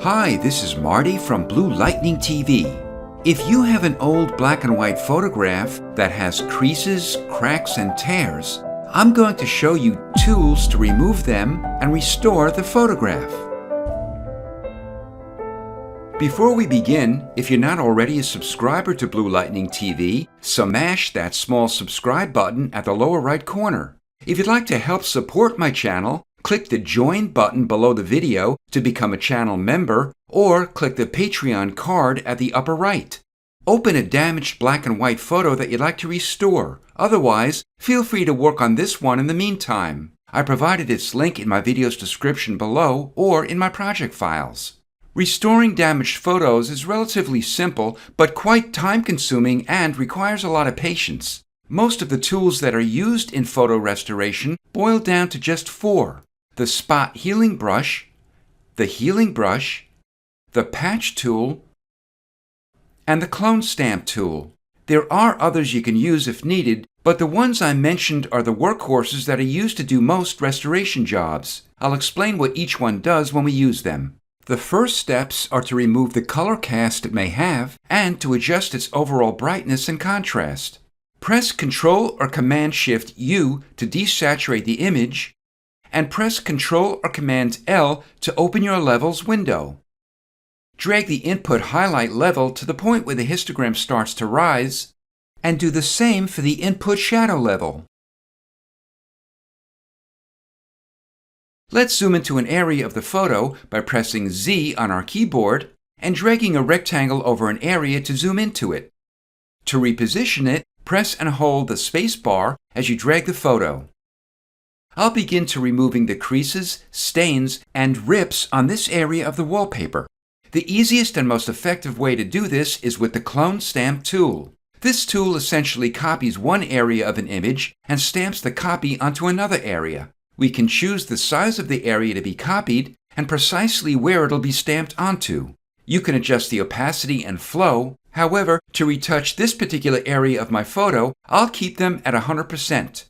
Hi, this is Marty from Blue Lightning TV. If you have an old black and white photograph that has creases, cracks, and tears, I'm going to show you tools to remove them and restore the photograph. Before we begin, if you're not already a subscriber to Blue Lightning TV, smash that small subscribe button at the lower right corner. If you'd like to help support my channel, click the Join button below the video to become a channel member, or click the Patreon card at the upper right. Open a damaged black and white photo that you'd like to restore. Otherwise, feel free to work on this one in the meantime. I provided its link in my video's description below or in my project files. Restoring damaged photos is relatively simple, but quite time-consuming and requires a lot of patience. Most of the tools that are used in photo restoration boil down to just four: the spot healing brush, the healing brush, the patch tool, and the clone stamp tool. There are others you can use if needed, but the ones I mentioned are the workhorses that are used to do most restoration jobs. I'll explain what each one does when we use them. The first steps are to remove the color cast it may have and to adjust its overall brightness and contrast. Press Ctrl or Command-Shift-U to desaturate the image, and press Ctrl or Command-L to open your levels window. Drag the input highlight level to the point where the histogram starts to rise, and do the same for the input shadow level. Let's zoom into an area of the photo by pressing Z on our keyboard and dragging a rectangle over an area to zoom into it. To reposition it, press and hold the space bar as you drag the photo. I'll begin to removing the creases, stains, and rips on this area of the wallpaper. The easiest and most effective way to do this is with the clone stamp tool. This tool essentially copies one area of an image and stamps the copy onto another area. We can choose the size of the area to be copied and precisely where it'll be stamped onto. You can adjust the opacity and flow. However, to retouch this particular area of my photo, I'll keep them at 100%.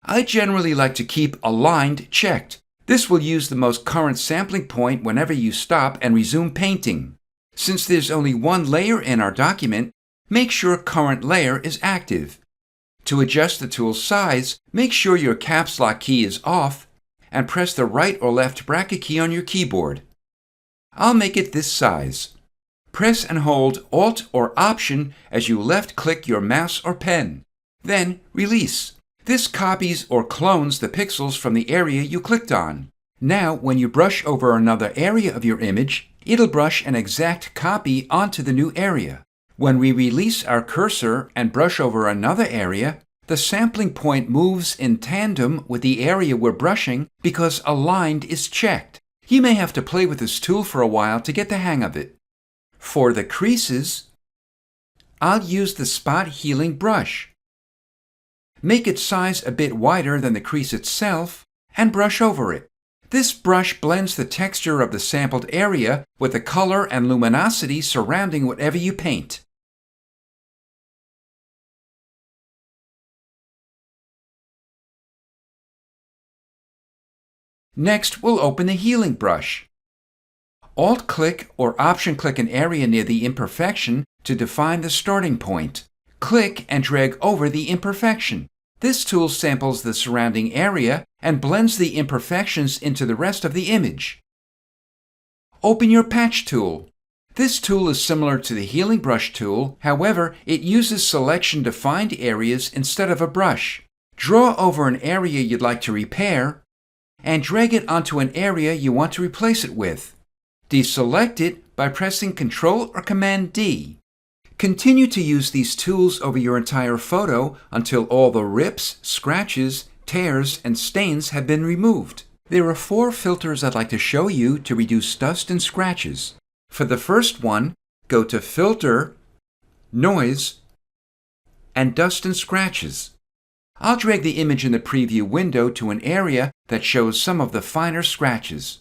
I generally like to keep Aligned checked. This will use the most current sampling point whenever you stop and resume painting. Since there's only one layer in our document, make sure Current Layer is active. To adjust the tool's size, make sure your caps lock key is off and press the right or left bracket key on your keyboard. I'll make it this size. Press and hold Alt or Option as you left-click your mouse or pen. Then release. This copies or clones the pixels from the area you clicked on. Now, when you brush over another area of your image, it'll brush an exact copy onto the new area. When we release our cursor and brush over another area, the sampling point moves in tandem with the area we're brushing because Aligned is checked. You may have to play with this tool for a while to get the hang of it. For the creases, I'll use the spot healing brush. Make its size a bit wider than the crease itself and brush over it. This brush blends the texture of the sampled area with the color and luminosity surrounding whatever you paint. Next, we'll open the healing brush. Alt-click or Option-click an area near the imperfection to define the starting point. Click and drag over the imperfection. This tool samples the surrounding area and blends the imperfections into the rest of the image. Open your Patch tool. This tool is similar to the Healing Brush tool, however, it uses selection to find areas instead of a brush. Draw over an area you'd like to repair and drag it onto an area you want to replace it with. Deselect it by pressing Ctrl or Command-D. Continue to use these tools over your entire photo until all the rips, scratches, tears, and stains have been removed. There are four filters I'd like to show you to reduce dust and scratches. For the first one, go to Filter, Noise, and Dust and Scratches. I'll drag the image in the preview window to an area that shows some of the finer scratches.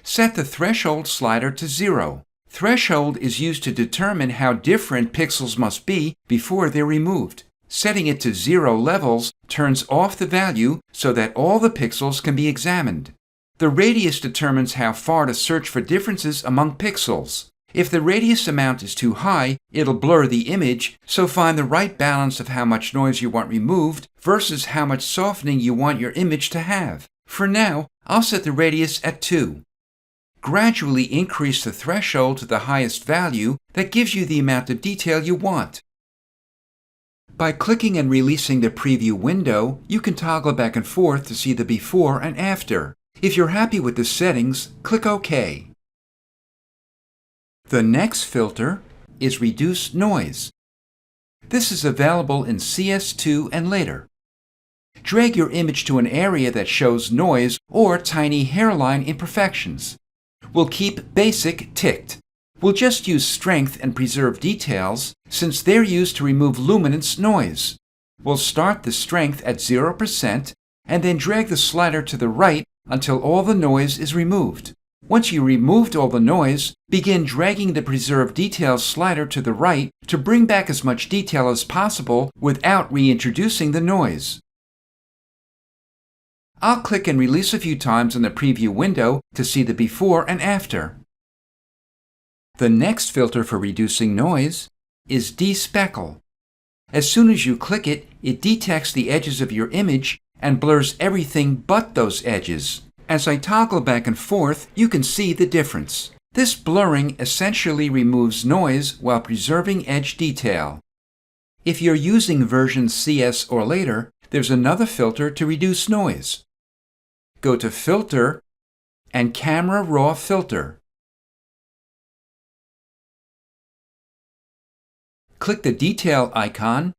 Set the threshold slider to 0. Threshold is used to determine how different pixels must be before they're removed. Setting it to 0 levels turns off the value so that all the pixels can be examined. The radius determines how far to search for differences among pixels. If the radius amount is too high, it'll blur the image, so find the right balance of how much noise you want removed versus how much softening you want your image to have. For now, I'll set the radius at 2. Gradually increase the threshold to the highest value that gives you the amount of detail you want. By clicking and releasing the preview window, you can toggle back and forth to see the before and after. If you're happy with the settings, click OK. The next filter is Reduce Noise. This is available in CS2 and later. Drag your image to an area that shows noise or tiny hairline imperfections. We'll keep Basic ticked. We'll just use Strength and Preserve Details since they're used to remove luminance noise. We'll start the strength at 0% and then drag the slider to the right until all the noise is removed. Once you removed all the noise, begin dragging the Preserve Details slider to the right to bring back as much detail as possible without reintroducing the noise. I'll click and release a few times in the preview window to see the before and after. The next filter for reducing noise is Despeckle. As soon as you click it, it detects the edges of your image and blurs everything but those edges. As I toggle back and forth, you can see the difference. This blurring essentially removes noise while preserving edge detail. If you're using version CS or later, there's another filter to reduce noise. Go to Filter and Camera Raw Filter. Click the Detail icon,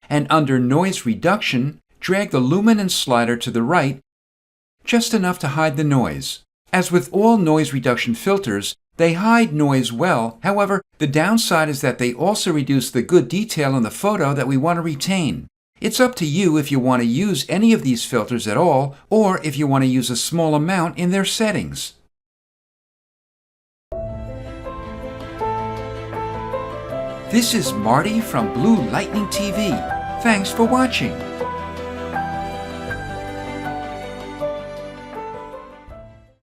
and under Noise Reduction, drag the Luminance slider to the right, just enough to hide the noise. As with all noise reduction filters, they hide noise well. However, the downside is that they also reduce the good detail in the photo that we want to retain. It's up to you if you want to use any of these filters at all, or if you want to use a small amount in their settings. This is Marty from Blue Lightning TV. Thanks for watching.